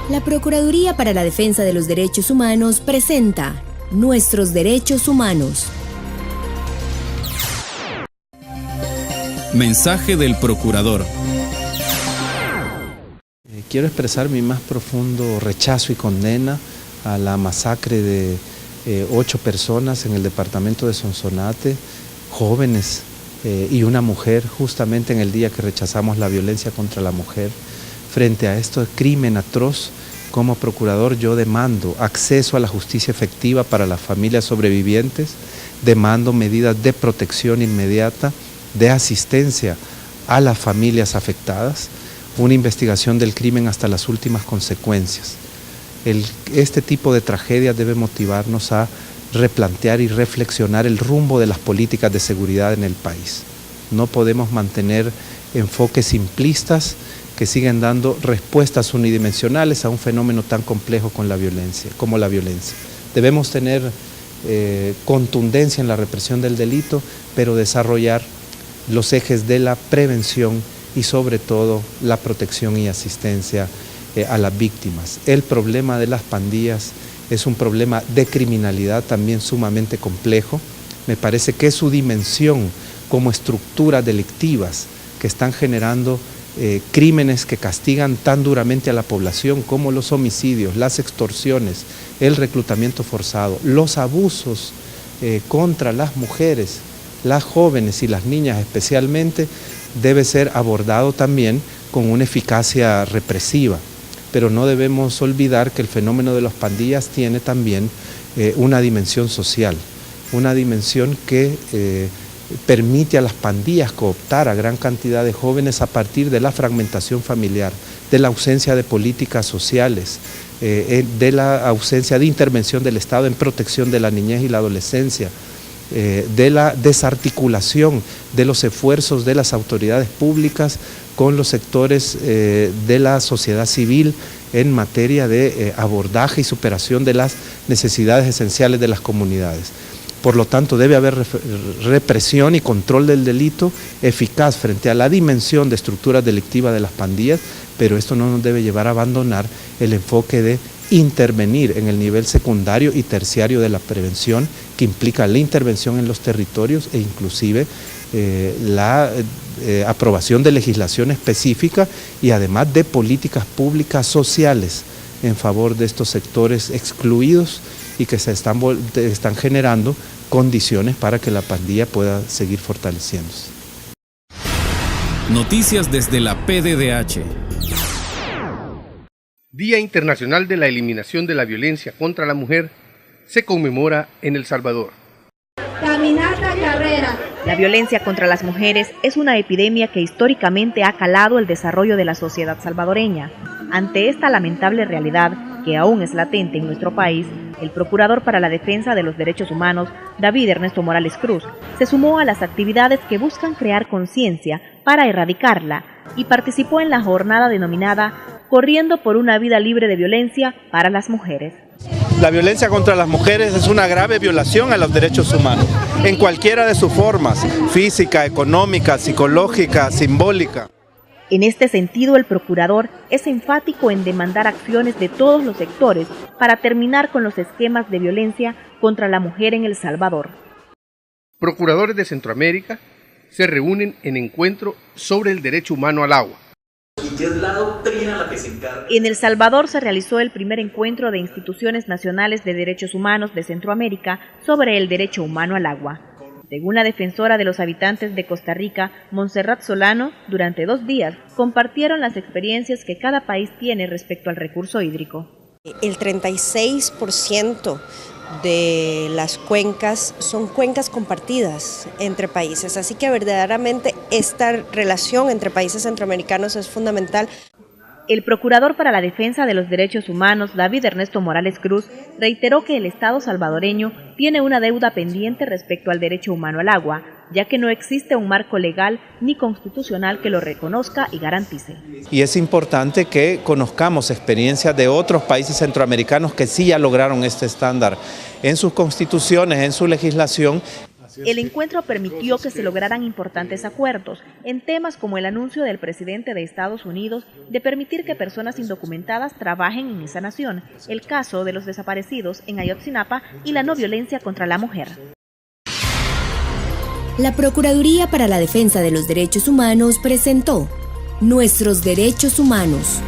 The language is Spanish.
La Procuraduría para la Defensa de los Derechos Humanos presenta Nuestros Derechos Humanos. Mensaje del Procurador. Quiero expresar mi más profundo rechazo y condena a la masacre de 8 personas en el departamento de Sonsonate, jóvenes y una mujer, justamente en el día que rechazamos la violencia contra la mujer. Frente a este crimen atroz, como procurador yo demando acceso a la justicia efectiva para las familias sobrevivientes, demando medidas de protección inmediata, de asistencia a las familias afectadas, una investigación del crimen hasta las últimas consecuencias. Este tipo de tragedias debe motivarnos a replantear y reflexionar el rumbo de las políticas de seguridad en el país. No podemos mantener enfoques simplistas que siguen dando respuestas unidimensionales a un fenómeno tan complejo como la violencia. Debemos tener contundencia en la represión del delito, pero desarrollar los ejes de la prevención y sobre todo la protección y asistencia a las víctimas. El problema de las pandillas es un problema de criminalidad también sumamente complejo. Me parece que su dimensión como estructuras delictivas que están generando crímenes que castigan tan duramente a la población como los homicidios, las extorsiones, el reclutamiento forzado, los abusos contra las mujeres, las jóvenes y las niñas especialmente, debe ser abordado también con una eficacia represiva. Pero no debemos olvidar que el fenómeno de las pandillas tiene también una dimensión social, una dimensión que permite a las pandillas cooptar a gran cantidad de jóvenes a partir de la fragmentación familiar, de la ausencia de políticas sociales, de la ausencia de intervención del Estado en protección de la niñez y la adolescencia, de la desarticulación de los esfuerzos de las autoridades públicas con los sectores de la sociedad civil en materia de abordaje y superación de las necesidades esenciales de las comunidades. Por lo tanto, debe haber represión y control del delito eficaz frente a la dimensión de estructuras delictivas de las pandillas, pero esto no nos debe llevar a abandonar el enfoque de intervenir en el nivel secundario y terciario de la prevención, que implica la intervención en los territorios e inclusive la aprobación de legislación específica y además de políticas públicas sociales en favor de estos sectores excluidos y que se están generando condiciones para que la pandilla pueda seguir fortaleciéndose. Noticias desde la PDDH. Día Internacional de la Eliminación de la Violencia contra la Mujer se conmemora en El Salvador. Caminata carrera. La violencia contra las mujeres es una epidemia que históricamente ha calado el desarrollo de la sociedad salvadoreña. Ante esta lamentable realidad, que aún es latente en nuestro país, el Procurador para la Defensa de los Derechos Humanos, David Ernesto Morales Cruz, se sumó a las actividades que buscan crear conciencia para erradicarla y participó en la jornada denominada Corriendo por una vida libre de violencia para las mujeres. La violencia contra las mujeres es una grave violación a los derechos humanos, en cualquiera de sus formas, física, económica, psicológica, simbólica. En este sentido, el procurador es enfático en demandar acciones de todos los sectores para terminar con los esquemas de violencia contra la mujer en El Salvador. Procuradores de Centroamérica se reúnen en encuentro sobre el derecho humano al agua. ¿Y qué es la doctrina la que se encarga? En El Salvador se realizó el primer encuentro de instituciones nacionales de derechos humanos de Centroamérica sobre el derecho humano al agua. Según la defensora de los habitantes de Costa Rica, Montserrat Solano, durante 2 días compartieron las experiencias que cada país tiene respecto al recurso hídrico. El 36% de las cuencas son cuencas compartidas entre países, así que verdaderamente esta relación entre países centroamericanos es fundamental. El Procurador para la Defensa de los Derechos Humanos, David Ernesto Morales Cruz, reiteró que el Estado salvadoreño tiene una deuda pendiente respecto al derecho humano al agua, ya que no existe un marco legal ni constitucional que lo reconozca y garantice. Y es importante que conozcamos experiencias de otros países centroamericanos que sí ya lograron este estándar en sus constituciones, en su legislación. El encuentro permitió que se lograran importantes acuerdos en temas como el anuncio del presidente de Estados Unidos de permitir que personas indocumentadas trabajen en esa nación, el caso de los desaparecidos en Ayotzinapa y la no violencia contra la mujer. La Procuraduría para la Defensa de los Derechos Humanos presentó Nuestros Derechos Humanos.